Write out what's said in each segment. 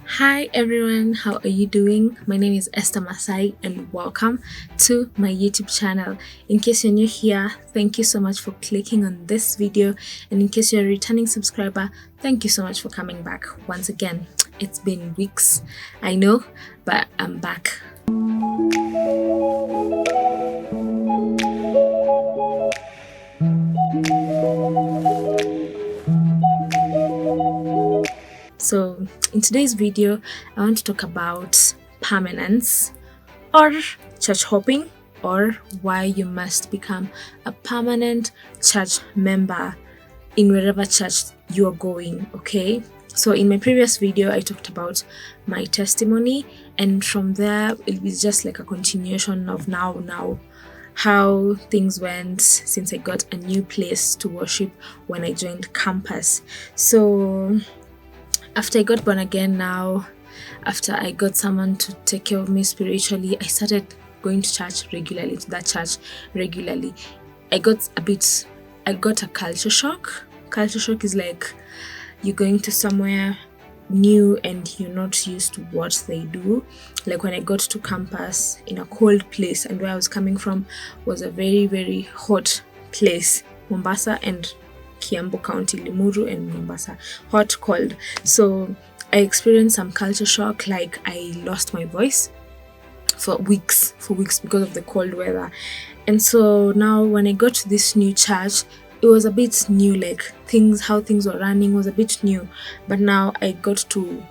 Hi everyone, how are you doing? My name is Esther Masai and welcome to my YouTube channel. In case you're new here, thank you so much for clicking on this video, and in case you're a returning subscriber, thank you so much for coming back once again. It's been weeks, I know, but I'm back. So in today's video, I want to talk about permanence or church hopping, or why you must become a permanent church member in wherever church you're going. Okay, so in my previous video I talked about my testimony, and from there it was just like a continuation of now how things went since I got a new place to worship when I joined campus. So after I got born again now, after I got someone to take care of me spiritually, I started going to church regularly, to that church regularly. I got a culture shock. Culture shock is like you're going to somewhere new and you're not used to what they do. Like when I got to campus in a cold place, and where I was coming from was a very, very hot place, Mombasa and Kiambu County, Limuru and Mombasa, hot, cold. So I experienced some culture shock, like I lost my voice for weeks because of the cold weather. And so now when I got to this new church, it was a bit new, like how things were running was a bit new. But now I got to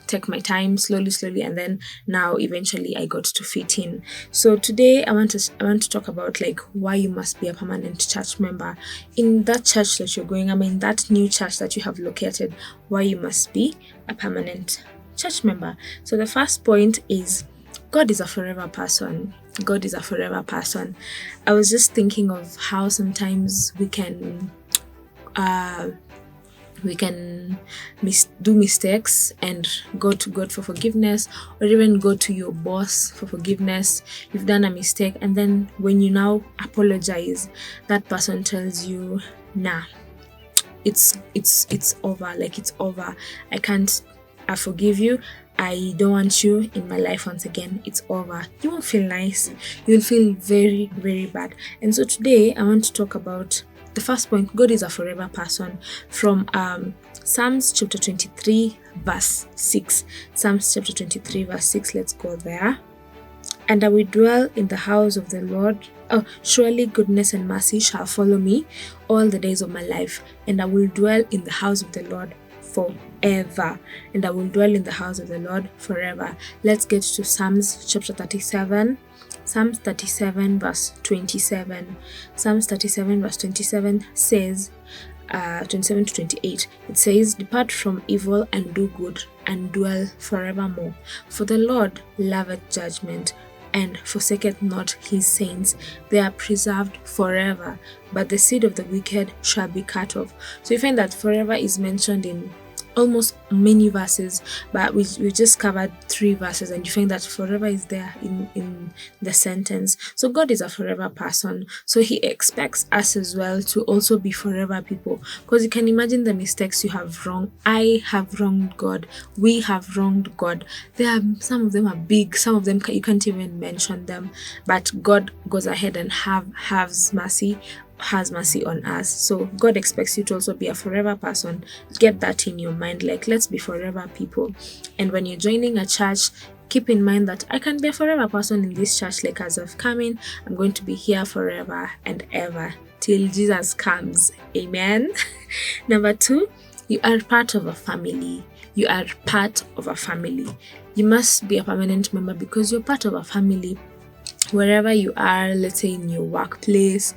take my time slowly, and then now eventually I got to fit in. So today I want to talk about like why you must be a permanent church member in that church that you're going. I mean that new church that you have located, why you must be a permanent church member. So the first point is God is a forever person. God is a forever person. I was just thinking of how sometimes we can do mistakes and go to God for forgiveness, or even go to your boss for forgiveness. You've done a mistake, and then when you now apologize, that person tells you, nah, it's over, like it's over. I forgive you. I don't want you in my life once again. It's over. You won't feel nice. You'll feel very, very bad. And so today I want to talk about the first point. God is a forever person, from Psalms chapter 23 verse 6. Psalms chapter 23 verse 6. Let's go there. And I will dwell in the house of the Lord. Oh, surely goodness and mercy shall follow me all the days of my life, and I will dwell in the house of the Lord forever. And I will dwell in the house of the Lord forever. Let's get to Psalms chapter 37. Psalms 37 verse 27. Psalms 37 verse 27 says, 27 to 28, it says, depart from evil and do good, and dwell forevermore. For the Lord loveth judgment, and forsaketh not his saints. They are preserved forever, but the seed of the wicked shall be cut off. So you find that forever is mentioned in almost many verses, but we just covered 3 verses, and you find that forever is there in the sentence. So God is a forever person, so he expects us as well to also be forever people, because you can imagine the mistakes you have wronged. I have wronged God, we have wronged God. Some of them are big, some of them you can't even mention them, but God goes ahead and has mercy on us. So God expects you to also be a forever person. Get that in your mind, like let's be forever people. And when you're joining a church, keep in mind that I can be a forever person in this church. Like as of coming, I'm going to be here forever and ever till Jesus comes. Amen. Number 2, you are part of a family. You are part of a family. You must be a permanent member because you're part of a family. Wherever you are, let's say in your workplace,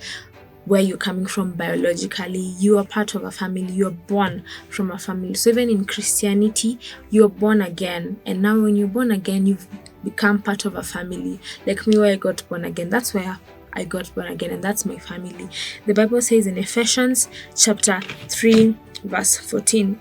where you're coming from biologically, you are part of a family. You're born from a family. So even in Christianity, you're born again, and now when you're born again, you've become part of a family. Like me, where I got born again, that's where I got born again, and that's my family. The Bible says in Ephesians chapter 3 verse 14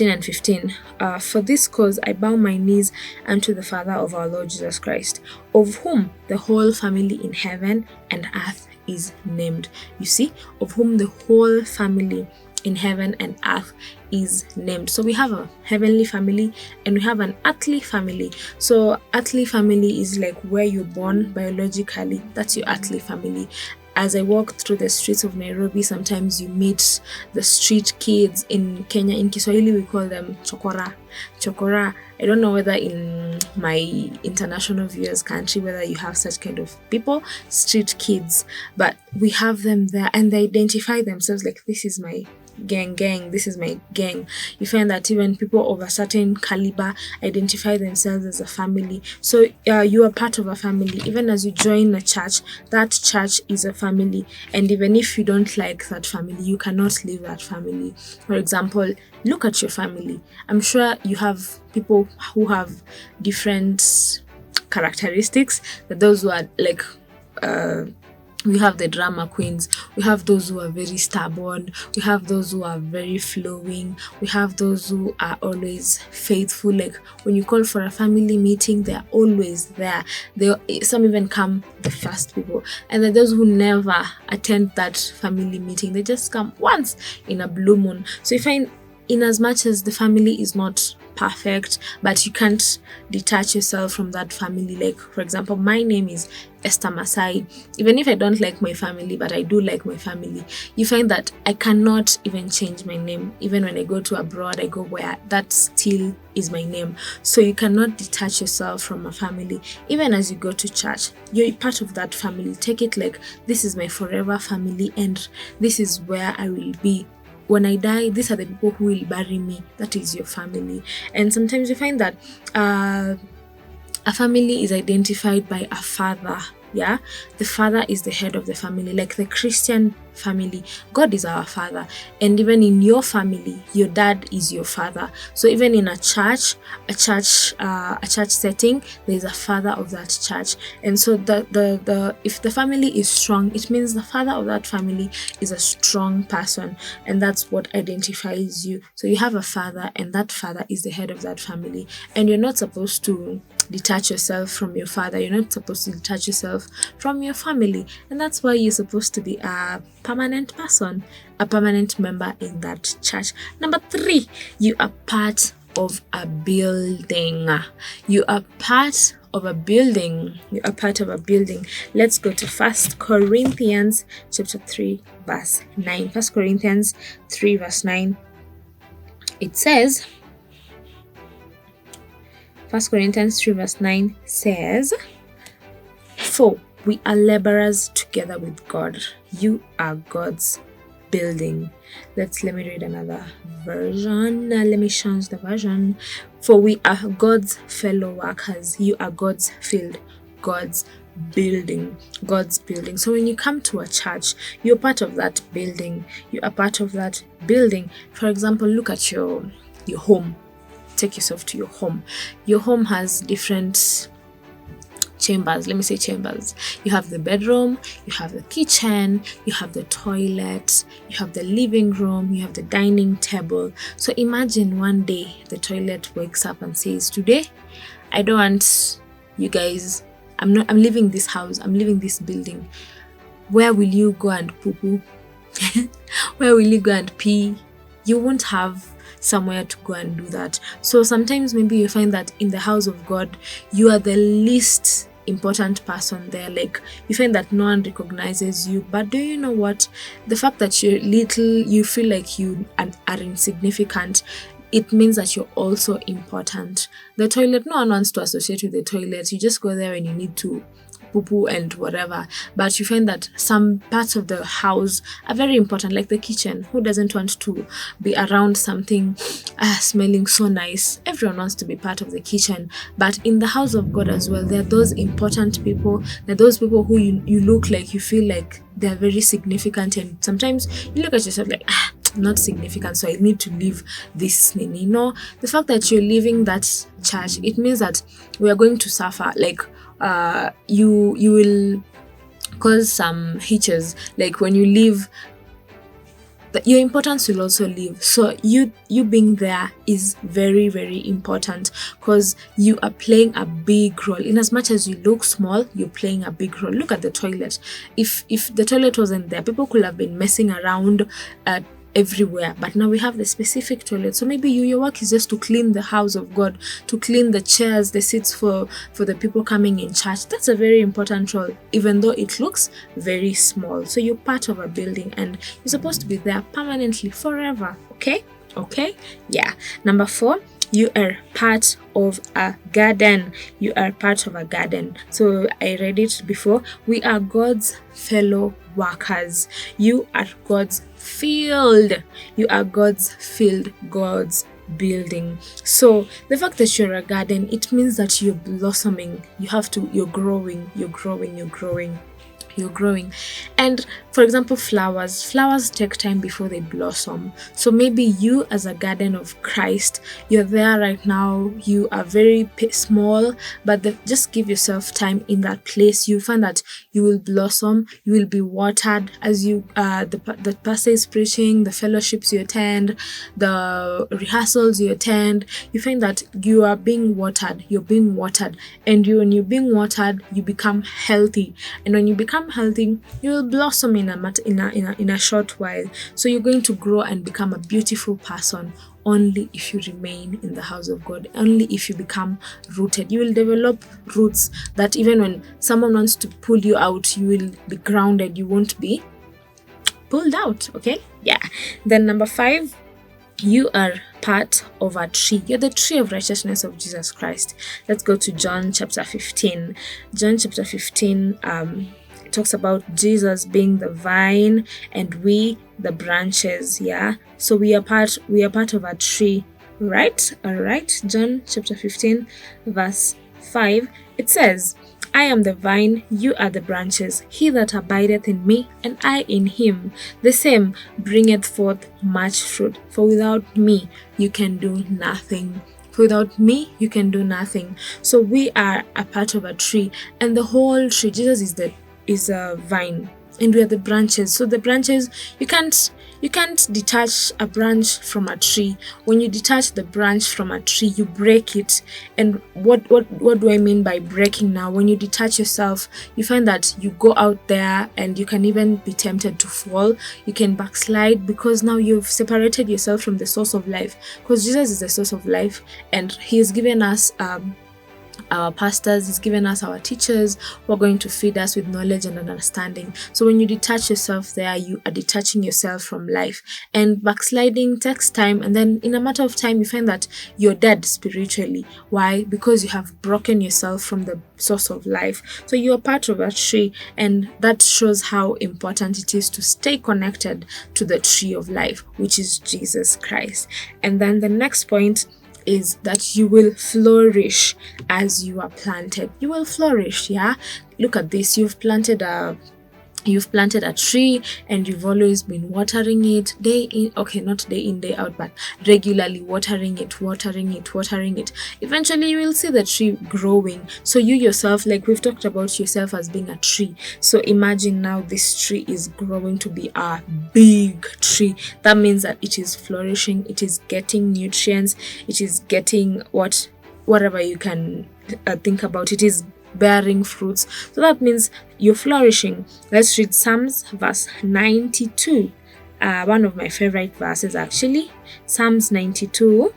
and 15, for this cause I bow my knees unto the Father of our Lord Jesus Christ, of whom the whole family in heaven and earth is named. You see, of whom the whole family in heaven and earth is named. So we have a heavenly family and we have an earthly family. So earthly family is like where you're born biologically. That's your earthly family. As I walk through the streets of Nairobi, sometimes you meet the street kids. In Kenya, in Kiswahili, we call them chokora. Chokora. I don't know whether in my international viewers country, whether you have such kind of people, street kids, but we have them there and they identify themselves like, this is my gang, this is my gang. You find that even people of a certain caliber identify themselves as a family. So you are part of a family. Even as you join a church, that church is a family, and even if you don't like that family, you cannot leave that family. For example, look at your family. I'm sure you have people who have different characteristics. That those who are like we have the drama queens, we have those who are very stubborn, we have those who are very flowing, we have those who are always faithful. Like when you call for a family meeting, they're always there. Some even come the first people, and then those who never attend that family meeting, they just come once in a blue moon. So you find, in as much as the family is not perfect, but you can't detach yourself from that family. Like for example, my name is Esther Masai. Even if I don't like my family, but I do like my family, you find that I cannot even change my name. Even when I go to abroad, I go where, that still is my name. So you cannot detach yourself from a family. Even as you go to church, you're part of that family. Take it like, this is my forever family and this is where I will be. When I die, these are the people who will bury me. That is your family. And sometimes you find that a family is identified by a father. Yeah, the father is the head of the family. Like the Christian family, God is our father, and even in your family, your dad is your father. So even in a church setting, there is a father of that church. And so the if the family is strong, it means the father of that family is a strong person, and that's what identifies you. So you have a father, and that father is the head of that family, and you're not supposed to detach yourself from your father. You're not supposed to detach yourself from your family, and that's why you're supposed to be a permanent person, a permanent member in that church. Number 3, you are part of a building. You are part of a building. You are part of a building. Let's go to 1 Corinthians chapter 3 verse 9. 1 Corinthians 3 verse 9. It says, 1 Corinthians 3 verse 9 says, "For we are laborers together with God. You are God's building." Let me read another version. Let me change the version. "For we are God's fellow workers. You are God's field, God's building." God's building. So when you come to a church, you're part of that building. You are part of that building. For example, look at your home. Take yourself to your home. Your home has different chambers. Let me say chambers. You have the bedroom, you have the kitchen, you have the toilet, you have the living room, you have the dining table. So imagine one day the toilet wakes up and says, "Today, I don't want you guys. I'm leaving this house. I'm leaving this building. Where will you go and poo-poo? Where will you go and pee?" You won't have somewhere to go and do that. So sometimes maybe you find that in the house of God, you are the least important person there. Like you find that no one recognizes you. But do you know what? The fact that you're little, you feel like you are insignificant, it means that you're also important. The toilet, no one wants to associate with the toilet. You just go there when you need to poo-poo and whatever. But you find that some parts of the house are very important, like the kitchen. Who doesn't want to be around something smelling so nice? Everyone wants to be part of the kitchen. But in the house of God as well, there are those important people. There are those people who you look like, you feel like they're very significant, and sometimes you look at yourself like, not significant, so I need to leave this nini. No, the fact that you're leaving that church, it means that we are going to suffer. Like you will cause some hitches. Like when you leave, your importance will also leave. So you being there is very, very important, because you are playing a big role. In as much as you look small, you're playing a big role. Look at the toilet. If the toilet wasn't there, people could have been messing around everywhere, but now we have the specific toilet. So maybe your work is just to clean the house of God, to clean the chairs, the seats for the people coming in church. That's a very important role, even though it looks very small. So you're part of a building and you're supposed to be there permanently, forever. Okay, yeah. Number 4, you are part of a garden. You are part of a garden. So I read it before. We are God's fellow workers. You are God's field. You are God's field, God's building. So the fact that you're a garden, it means that you're blossoming. You're growing. And for example, flowers take time before they blossom. So maybe you, as a garden of Christ, you're there right now, you are very small, but just give yourself time in that place. You find that you will blossom, you will be watered as you the pastor is preaching, the fellowships you attend, the rehearsals you attend. You find that you are being watered, and when you're being watered, you become healthy, and when you become healthy, you will blossom in a short while. So you're going to grow and become a beautiful person only if you remain in the house of God, only if you become rooted. You will develop roots that even when someone wants to pull you out, you will be grounded, you won't be pulled out. Okay, yeah. Then number 5, you are part of a tree. You're the tree of righteousness of Jesus Christ. Let's go to John chapter 15. John chapter 15 talks about Jesus being the vine and we the branches. Yeah, so we are part of a tree, right? All right. John chapter 15 verse 5, it says, I am the vine, you are the branches. He that abideth in me, and I in him, the same bringeth forth much fruit. For without me you can do nothing. Without me, you can do nothing. So we are a part of a tree, and the whole tree, Jesus is a vine, and we are the branches. So the branches, you can't detach a branch from a tree. When you detach the branch from a tree, you break it. And what do I mean by breaking now? When you detach yourself, you find that you go out there and you can even be tempted to fall. You can backslide because now you've separated yourself from the source of life, because Jesus is the source of life, and he has given us our pastors, he's given us our teachers who are going to feed us with knowledge and understanding. So when you detach yourself there, you are detaching yourself from life. And backsliding takes time, and then in a matter of time you find that you're dead spiritually. Why? Because you have broken yourself from the source of life. So you are part of a tree, and that shows how important it is to stay connected to the tree of life, which is Jesus Christ. And then the next point is that you will flourish as you are planted. You will flourish, yeah? Look at this. You've planted a tree, and you've always been watering it day in, okay, not day in, day out, but regularly watering it. Eventually you will see the tree growing. So you yourself, like we've talked about yourself as being a tree, so imagine now this tree is growing to be a big tree. That means that it is flourishing, it is getting nutrients, it is getting whatever you can think about. It is bearing fruits. So that means you're flourishing. Let's read Psalms verse 92. One of my favorite verses actually. Psalms 92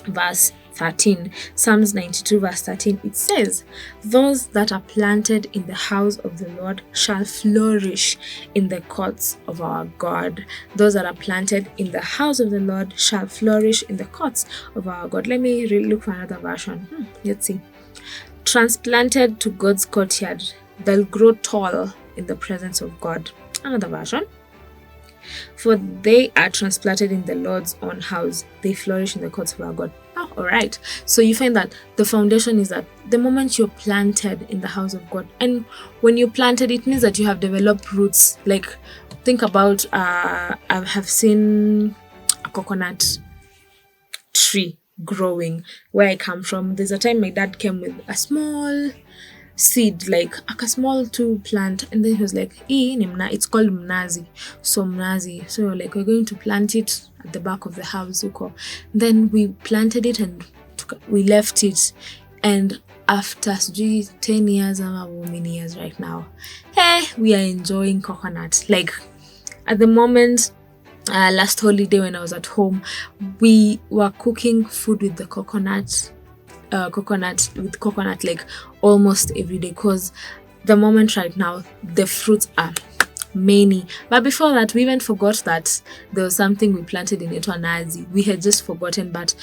verse 13. Psalms 92 verse 13. It says, those that are planted in the house of the Lord shall flourish in the courts of our God. Those that are planted in the house of the Lord shall flourish in the courts of our God. Let me look for another version. Let's see. Transplanted to God's courtyard, they'll grow tall in the presence of God. Another version. For they are transplanted in the Lord's own house, they flourish in the courts of our God. Oh, all right. So you find that the foundation is that the moment you're planted in the house of God, and when you're planted, it means that you have developed roots. Like, think about, I have seen a coconut tree growing where I come from. There's a time my dad came with a small seed, like a small two plant, and then he was like, it's called mnazi. So like, we're going to plant it at the back of the house. Then we planted it and we left it, and after 10 years or how many years right now, we are enjoying coconut. Like, at the moment last holiday when I was at home, we were cooking food with the coconut like almost every day, because the moment right now the fruits are many. But before that, we even forgot that there was something we planted in Nazi. We had just forgotten, but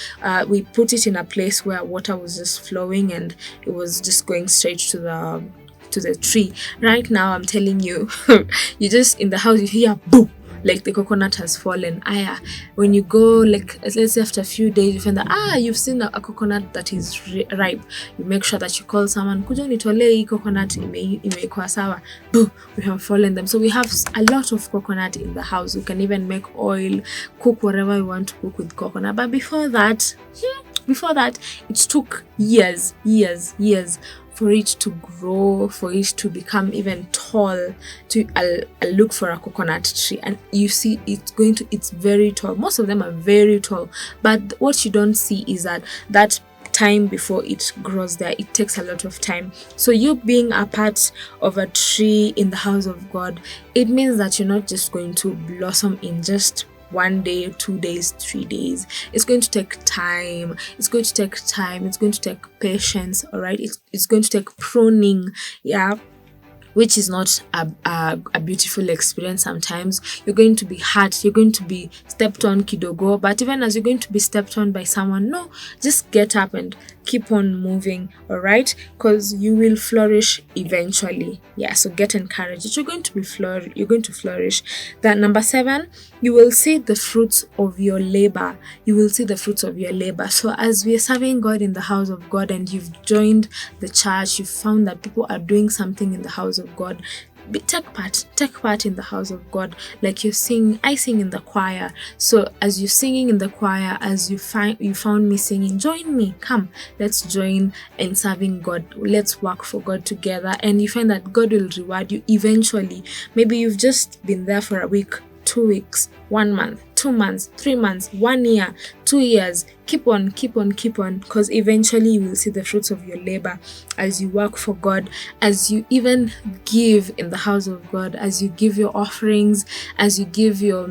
we put it in a place where water was just flowing and it was just going straight to the tree. Right now, I'm telling you, you just in the house, you hear boom, like the coconut has fallen. When you go, like let's say after a few days, you find that you've seen a coconut that is ripe. You make sure that you call someone, kuja nitolee hii coconut imekuwa sawa. Boom, we have fallen them. So we have a lot of coconut in the house. We can even make oil, cook whatever we want to cook with coconut. But before that, it took years for it to grow, for it to become even tall. I'll look for a coconut tree, and you see it's very tall. Most of them are very tall, but what you don't see is that time before it grows there, it takes a lot of time. So you being a part of a tree in the house of God, it means that you're not just going to blossom in just 1 day, 2 days, 3 days. It's going to take time. It's going to take patience. All right. It's going to take pruning. Yeah. Which is not a beautiful experience. Sometimes you're going to be hurt, you're going to be stepped on kidogo, but even as you're going to be stepped on by someone, no, just get up and keep on moving, all right? Because you will flourish eventually. Yeah, so get encouraged. You're going to flourish. Then number 7, you will see the fruits of your labor. So as we are serving God in the house of God, and you've joined the church, you've found that people are doing something in the house of God, take part in the house of God. Like I sing in the choir. So as you're singing in the choir, as you found me singing, join me. Come, let's join in serving God. Let's work for God together, and you find that God will reward you eventually. Maybe you've just been there for a week, 2 weeks, 1 month, 2 months, 3 months, 1 year, 2 years. Keep on, because eventually you will see the fruits of your labor as you work for God, as you even give in the house of God, as you give your offerings, as you give your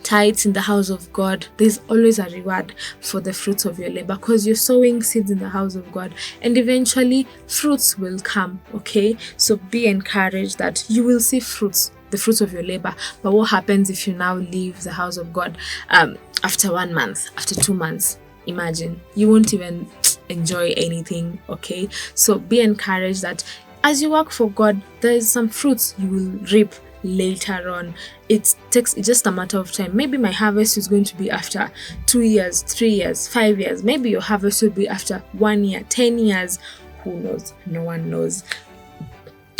tithes in the house of God. There's always a reward for the fruits of your labor, because you're sowing seeds in the house of God, and eventually fruits will come. Okay, so be encouraged that you will see the fruits of your labor. But what happens if you now leave the house of God after 1 month, after 2 months? Imagine, you won't even enjoy anything. Okay, so be encouraged that as you work for God, there is some fruits you will reap later on. It's just a matter of time. Maybe my harvest is going to be after 2 years, 3 years, 5 years. Maybe your harvest will be after 1 year, 10 years. Who knows? No one knows.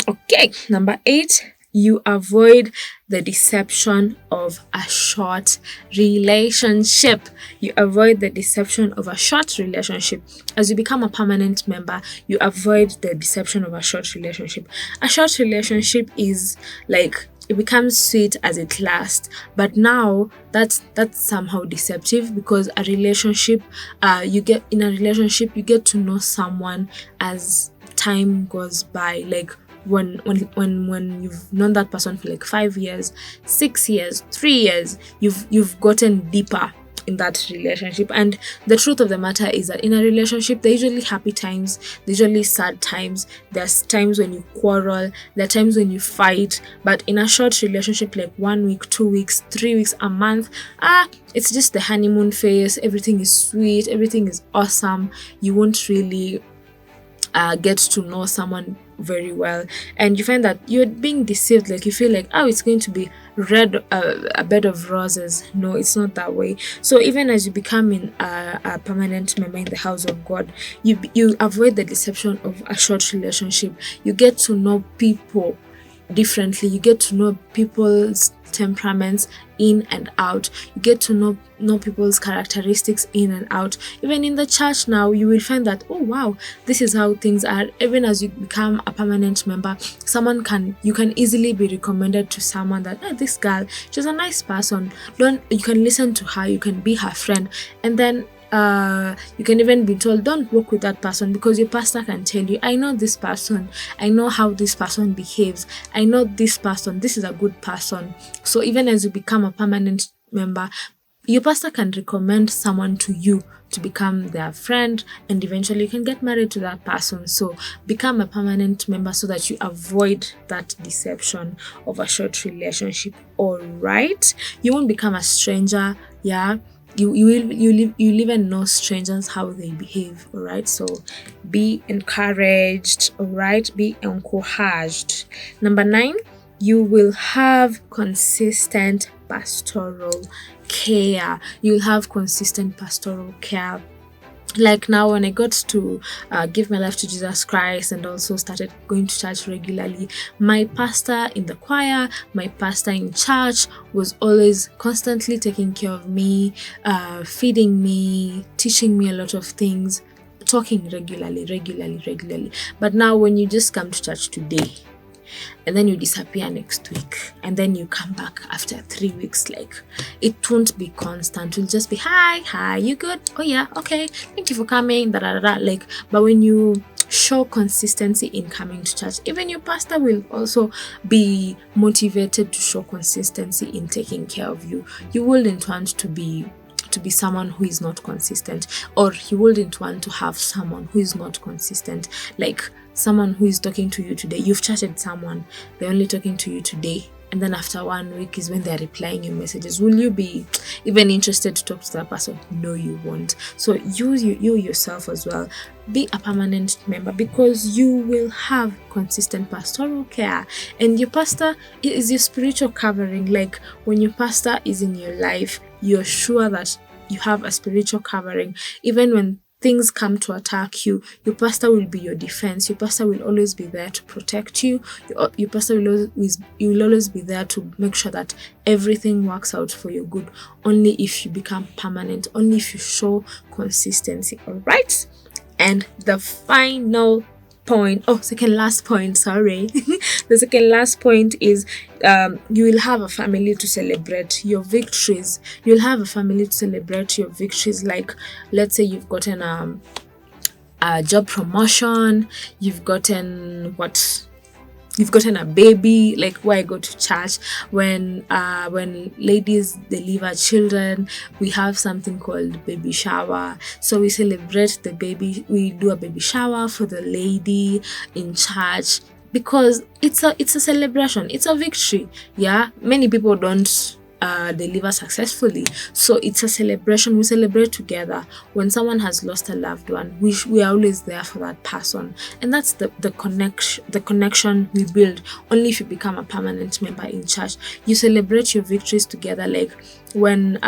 Okay, number 8, you avoid the deception of a short relationship. You avoid the deception of a short relationship. As you become a permanent member, you avoid the deception of a short relationship. A short relationship is like, it becomes sweet as it lasts, but now that's somehow deceptive, because you get to know someone as time goes by. Like when you've known that person for like 5 years, 6 years, 3 years, you've gotten deeper in that relationship. And the truth of the matter is that in a relationship, there are usually happy times, there's usually sad times, there's times when you quarrel, there are times when you fight. But in a short relationship, like 1 week, 2 weeks, 3 weeks, a month, it's just the honeymoon phase. Everything is sweet, everything is awesome. You won't really get to know someone very well, and you find that you're being deceived. Like you feel like, it's going to be a bed of roses. No, it's not that way. So even as you become a permanent member in the house of God, you avoid the deception of a short relationship. You get to know people differently. You get to know people's temperaments in and out. You get to know people's characteristics in and out. Even in the church now, you will find that, oh wow, this is how things are. Even as you become a permanent member, you can easily be recommended to someone that, this girl, she's a nice person. You can listen to her, you can be her friend, and then you can even be told, don't work with that person, because your pastor can tell you, I know this person, I know how this person behaves, I know this person, this is a good person. So even as you become a permanent member, your pastor can recommend someone to you to become their friend, and eventually you can get married to that person. So become a permanent member so that you avoid that deception of a short relationship. All right, you won't become a stranger. Yeah, you live and know strangers how they behave. All right, so be encouraged. All right, be encouraged. Number 9, you will have consistent pastoral care. You'll have consistent pastoral care. Like now, when I got to give my life to Jesus Christ and also started going to church regularly, my pastor in the choir, my pastor in church was always constantly taking care of me, feeding me, teaching me a lot of things, talking regularly. But now when you just come to church today, and then you disappear next week, and then you come back after 3 weeks, like, it won't be constant. It'll just be hi, you good? Oh yeah, okay, thank you for coming, like. But when you show consistency in coming to church, even your pastor will also be motivated to show consistency in taking care of you. You wouldn't want to be someone who is not consistent, or you wouldn't want to have someone who is not consistent. Like someone who is talking to you today, you've chatted someone, they're only talking to you today, and then after 1 week is when they're replying your messages. Will you be even interested to talk to that person? No, you won't. So you yourself as well, be a permanent member, because you will have consistent pastoral care, and your pastor is your spiritual covering. Like when your pastor is in your life, you're sure that you have a spiritual covering. Even when things come to attack you, your pastor will be your defense. Your pastor will always be there to protect you. Your pastor will always be there to make sure that everything works out for your good. Only if you become permanent, only if you show consistency. All right. And the final point, second last point, sorry. The second last point is you will have a family to celebrate your victories. You'll have a family to celebrate your victories. Like, let's say you've gotten a job promotion, you've gotten a baby. Like where I go to church, when ladies deliver children, we have something called baby shower. So we celebrate the baby. We do a baby shower for the lady in church, because it's a celebration. It's a victory. Yeah, many people don't deliver successfully, so it's a celebration. We celebrate together. When someone has lost a loved one, we are always there for that person, and that's the connection we build. Only if you become a permanent member in church, you celebrate your victories together. Like when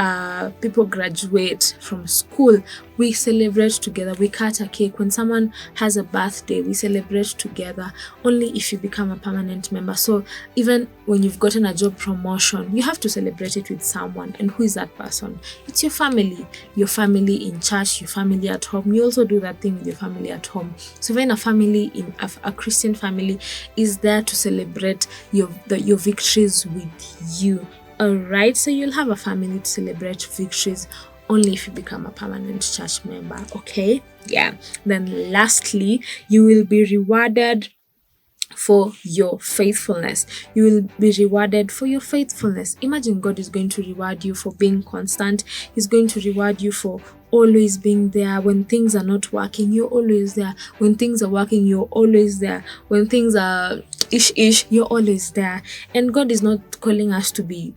people graduate from school, we celebrate together. We cut a cake. When someone has a birthday, we celebrate together. Only if you become a permanent member. So even when you've gotten a job promotion, you have to celebrate it with someone. And who is that person? It's your family in church, your family at home. You also do that thing with your family at home. So when a Christian family is there to celebrate your victories with you. All right, so you'll have a family to celebrate victories only if you become a permanent church member. Okay, yeah. Then lastly, you will be rewarded for your faithfulness. You will be rewarded for your faithfulness. Imagine God is going to reward you for being constant. He's going to reward you for always being there. When things are not working, you're always there. When things are working, you're always there. When things are ish, you're always there. And God is not calling us to be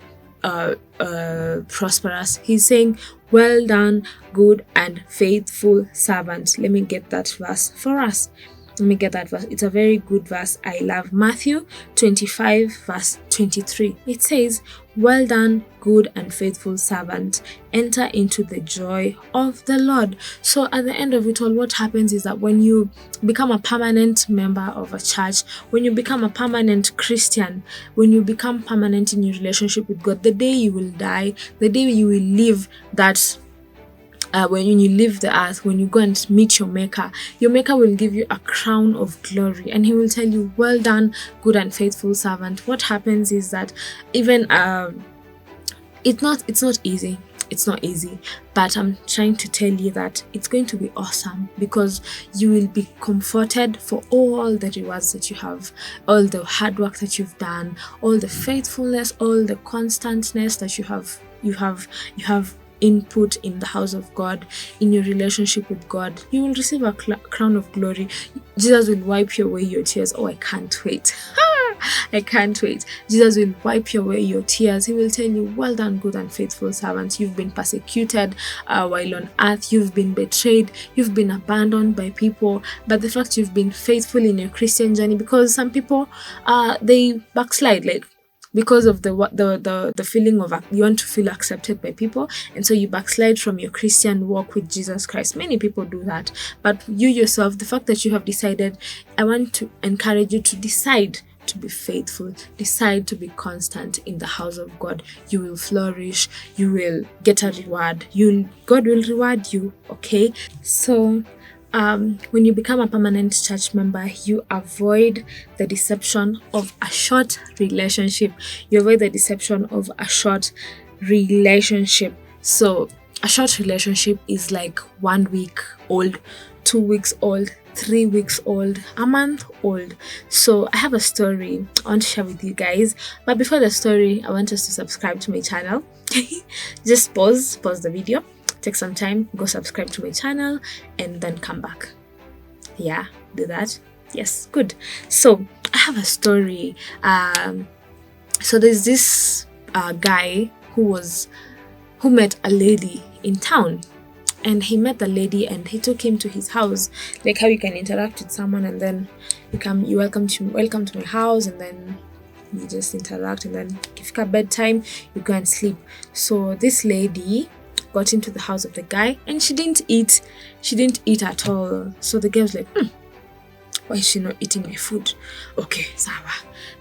prosperous. He's saying, well done, good and faithful servant. Let me get that verse for us. It's a very good verse. I love Matthew 25 verse 23. It says, well done, good and faithful servant. Enter into the joy of the Lord. So at the end of it all, what happens is that when you become a permanent member of a church, when you become a permanent Christian, when you become permanent in your relationship with God, the day you will die, the day you will leave that when you leave the earth, when you go and meet your maker will give you a crown of glory, and he will tell you, well done, good and faithful servant. What happens is that even it's not easy. it's not easy, but I'm trying to tell you that it's going to be awesome, because you will be comforted for all the rewards that you have, all the hard work that you've done, all the faithfulness, all the constantness that you have input in the house of God, in your relationship with God. You will receive a crown of glory. Jesus will wipe away your tears. Oh, I can't wait. I can't wait. Jesus will wipe away your tears. He will tell you, well done, good and faithful servant. You've been persecuted while on earth. You've been betrayed. You've been abandoned by people. But the fact you've been faithful in your Christian journey, because some people, they backslide, like, because of the feeling of you want to feel accepted by people, and so you backslide from your Christian walk with Jesus Christ. Many people do that, but you yourself, the fact that you have decided, I want to encourage you to decide to be faithful, decide to be constant in the house of God. You will flourish, you will get a reward, God will reward you. Okay, so when you become a permanent church member, you avoid the deception of a short relationship. You avoid the deception of a short relationship. So a short relationship is like 1 week old, 2 weeks old, 3 weeks old, a month old. So I have a story I want to share with you guys. But before the story, I want us to subscribe to my channel. Just pause the video. Take some time, go subscribe to my channel, and then come back. Yeah, do that. Yes, good. So I have a story. So there's this guy who met a lady in town, and he met the lady and he took him to his house, like how you can interact with someone and then you welcome to my house, and then you just interact, and then if you bedtime, you go and sleep. So this lady got into the house of the guy and she didn't eat at all. So the guy was like, why is she not eating my food? Okay, sawa.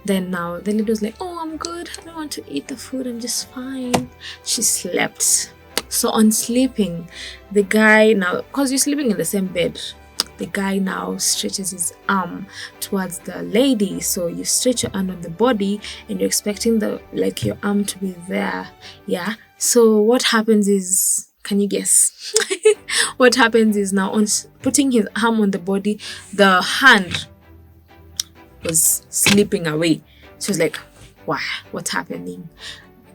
Then now the lady was like, oh, I'm good, I don't want to eat the food, I'm just fine. She slept. So on sleeping, the guy, now because you're sleeping in the same bed, the guy now stretches his arm towards the lady. So you stretch your arm on the body and you're expecting your arm to be there. Yeah. So what happens is, can you guess? What happens is, now on putting his arm on the body, the hand was slipping away. She was like, wow, what's happening?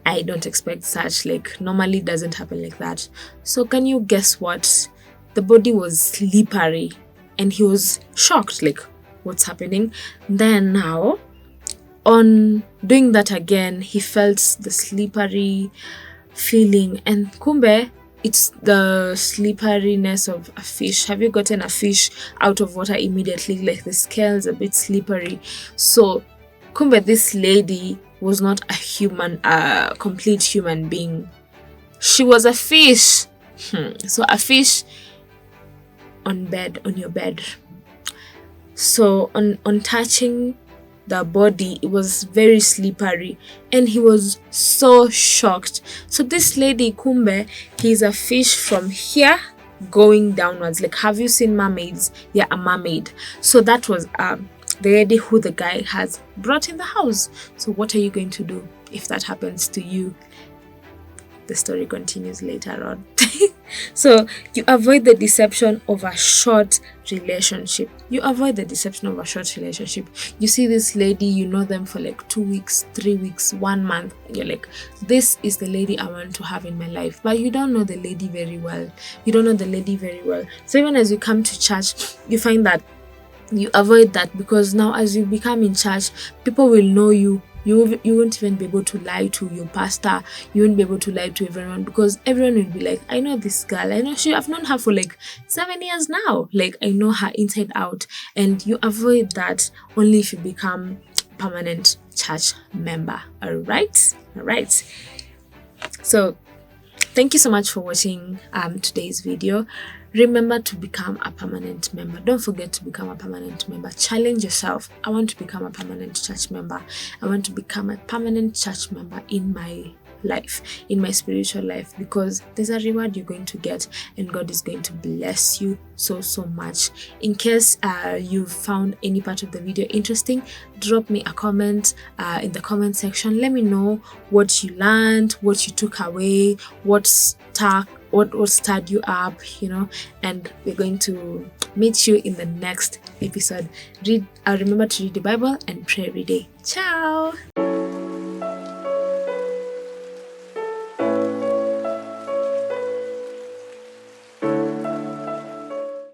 I don't expect such, like normally doesn't happen like that. So can you guess what? The body was slippery and he was shocked, like what's happening? Then now on doing that again, he felt the slippery feeling, and kumbe it's the slipperiness of a fish. Have you gotten a fish out of water immediately, like the scales a bit slippery? So kumbe this lady was not a complete human being. She was a fish. So a fish on your bed. So on touching the body, it was very slippery and he was so shocked. So this lady, kumbe, he's a fish from here going downwards. Like, have you seen mermaids? Yeah, a mermaid. So that was the lady who the guy has brought in the house. So what are you going to do if that happens to you? The story continues later on. So you avoid the deception of a short relationship. You avoid the deception of a short relationship. You see this lady, you know them for like 2 weeks, 3 weeks, 1 month. You're like, this is the lady I want to have in my life. But you don't know the lady very well. So even as you come to church, you find that you avoid that, because now as you become in church, people will know you. You won't even be able to lie to your pastor. You won't be able to lie to everyone, because everyone will be like, I know this girl. I've known her for like 7 years now. Like, I know her inside out. And you avoid that only if you become a permanent church member. All right. So thank you so much for watching today's video. Remember to become a permanent member. Don't forget to become a permanent member. Challenge yourself. I want to become a permanent church member. I want to become a permanent church member in my life, in my spiritual life, because there's a reward you're going to get, and God is going to bless you so much. In case you found any part of the video interesting, drop me a comment in the comment section. Let me know what you learned, what you took away, what stirred you up, and we're going to meet you in the next episode. Remember to read the Bible and pray every day. Ciao.